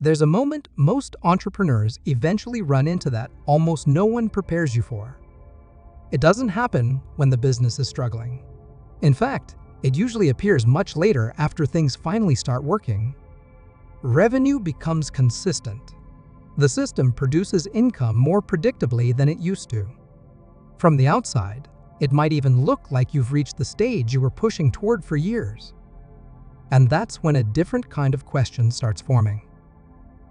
There's a moment most entrepreneurs eventually run into that almost no one prepares you for. It doesn't happen when the business is struggling. In fact, it usually appears much later after things finally start working. Revenue becomes consistent. The system produces income more predictably than it used to. From the outside, it might even look like you've reached the stage you were pushing toward for years. And that's when a different kind of question starts forming.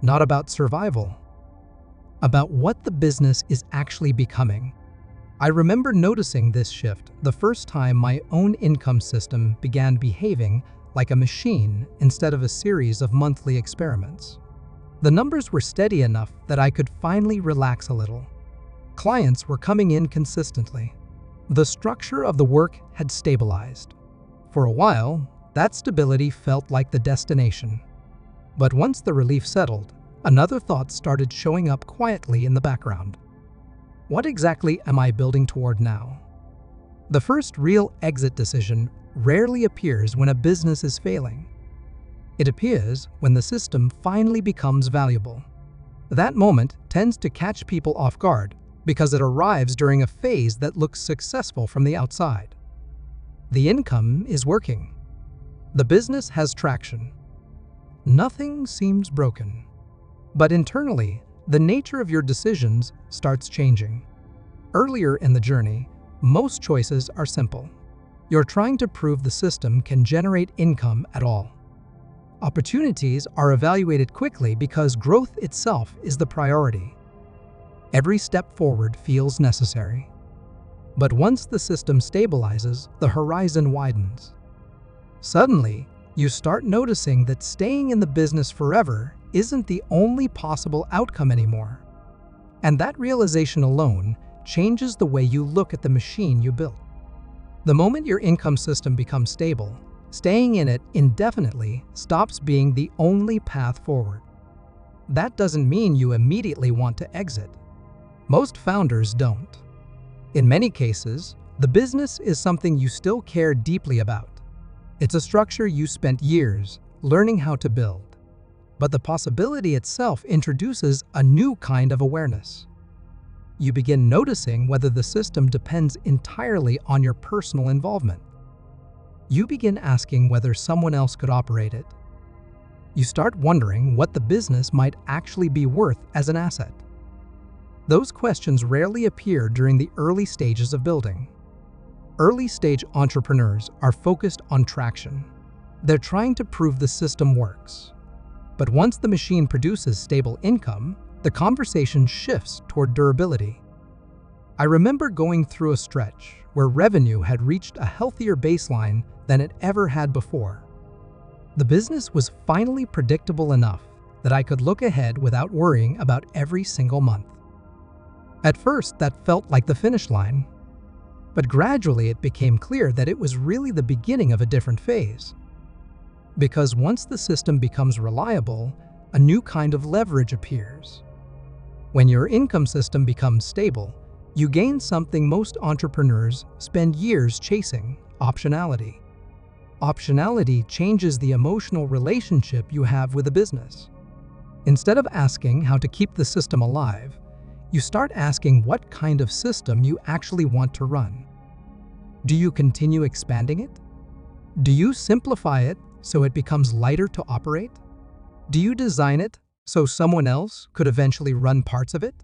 Not about survival, about what the business is actually becoming. I remember noticing this shift the first time my own income system began behaving like a machine instead of a series of monthly experiments. The numbers were steady enough that I could finally relax a little. Clients were coming in consistently. The structure of the work had stabilized. For a while, that stability felt like the destination. But once the relief settled, another thought started showing up quietly in the background. What exactly am I building toward now? The first real exit decision rarely appears when a business is failing. It appears when the system finally becomes valuable. That moment tends to catch people off guard because it arrives during a phase that looks successful from the outside. The income is working. The business has traction. Nothing seems broken. But internally, the nature of your decisions starts changing. Earlier in the journey, most choices are simple. You're trying to prove the system can generate income at all. Opportunities are evaluated quickly because growth itself is the priority. Every step forward feels necessary. But once the system stabilizes, the horizon widens. Suddenly, you start noticing that staying in the business forever isn't the only possible outcome anymore. And that realization alone changes the way you look at the machine you built. The moment your income system becomes stable, staying in it indefinitely stops being the only path forward. That doesn't mean you immediately want to exit. Most founders don't. In many cases, the business is something you still care deeply about. It's a structure you spent years learning how to build. But the possibility itself introduces a new kind of awareness. You begin noticing whether the system depends entirely on your personal involvement. You begin asking whether someone else could operate it. You start wondering what the business might actually be worth as an asset. Those questions rarely appear during the early stages of building. Early-stage entrepreneurs are focused on traction. They're trying to prove the system works. But once the machine produces stable income, the conversation shifts toward durability. I remember going through a stretch where revenue had reached a healthier baseline than it ever had before. The business was finally predictable enough that I could look ahead without worrying about every single month. At first, that felt like the finish line. But gradually it became clear that it was really the beginning of a different phase. Because once the system becomes reliable, a new kind of leverage appears. When your income system becomes stable, you gain something most entrepreneurs spend years chasing: optionality. Optionality changes the emotional relationship you have with a business. Instead of asking how to keep the system alive, you start asking what kind of system you actually want to run. Do you continue expanding it? Do you simplify it so it becomes lighter to operate? Do you design it so someone else could eventually run parts of it?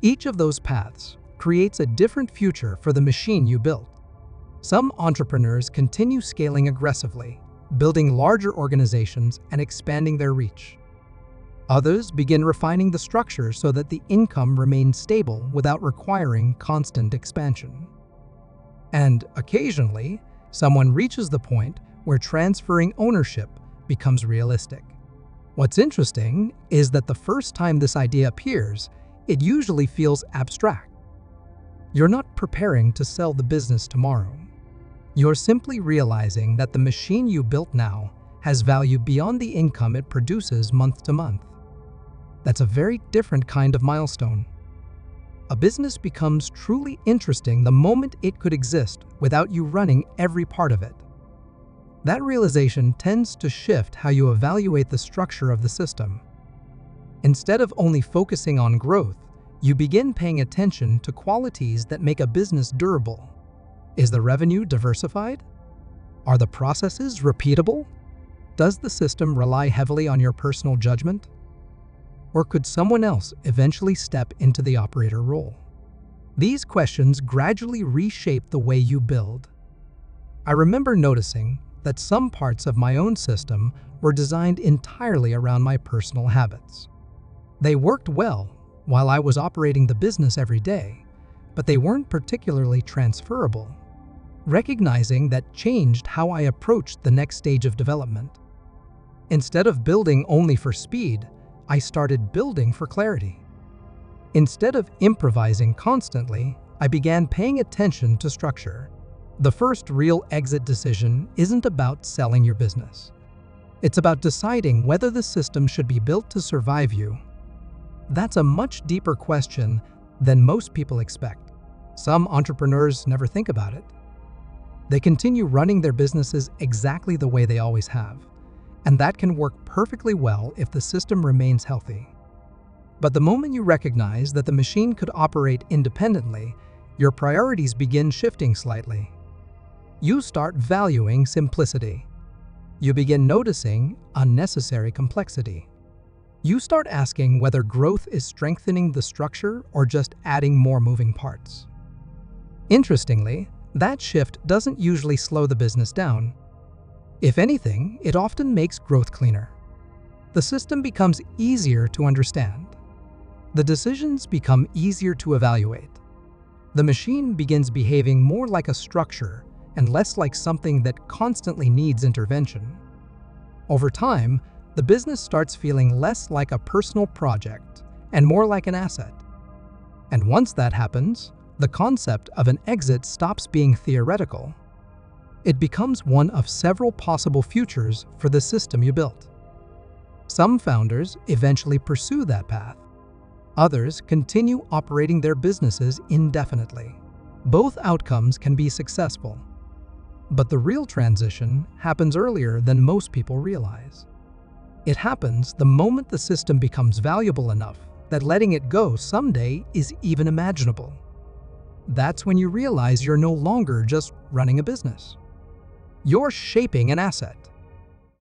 Each of those paths creates a different future for the machine you built. Some entrepreneurs continue scaling aggressively, building larger organizations and expanding their reach. Others begin refining the structure so that the income remains stable without requiring constant expansion. And occasionally, someone reaches the point where transferring ownership becomes realistic. What's interesting is that the first time this idea appears, it usually feels abstract. You're not preparing to sell the business tomorrow. You're simply realizing that the machine you built now has value beyond the income it produces month to month. That's a very different kind of milestone. A business becomes truly interesting the moment it could exist without you running every part of it. That realization tends to shift how you evaluate the structure of the system. Instead of only focusing on growth, you begin paying attention to qualities that make a business durable. Is the revenue diversified? Are the processes repeatable? Does the system rely heavily on your personal judgment? Or could someone else eventually step into the operator role? These questions gradually reshape the way you build. I remember noticing that some parts of my own system were designed entirely around my personal habits. They worked well while I was operating the business every day, but they weren't particularly transferable. Recognizing that changed how I approached the next stage of development. Instead of building only for speed, I started building for clarity. Instead of improvising constantly, I began paying attention to structure. The first real exit decision isn't about selling your business. It's about deciding whether the system should be built to survive you. That's a much deeper question than most people expect. Some entrepreneurs never think about it. They continue running their businesses exactly the way they always have, and that can work perfectly well if the system remains healthy. But the moment you recognize that the machine could operate independently, your priorities begin shifting slightly. You start valuing simplicity. You begin noticing unnecessary complexity. You start asking whether growth is strengthening the structure or just adding more moving parts. Interestingly, that shift doesn't usually slow the business down. If anything, it often makes growth cleaner. The system becomes easier to understand. The decisions become easier to evaluate. The machine begins behaving more like a structure and less like something that constantly needs intervention. Over time, the business starts feeling less like a personal project and more like an asset. And once that happens, the concept of an exit stops being theoretical. It becomes one of several possible futures for the system you built. Some founders eventually pursue that path. Others continue operating their businesses indefinitely. Both outcomes can be successful. But the real transition happens earlier than most people realize. It happens the moment the system becomes valuable enough that letting it go someday is even imaginable. That's when you realize you're no longer just running a business. You're shaping an asset.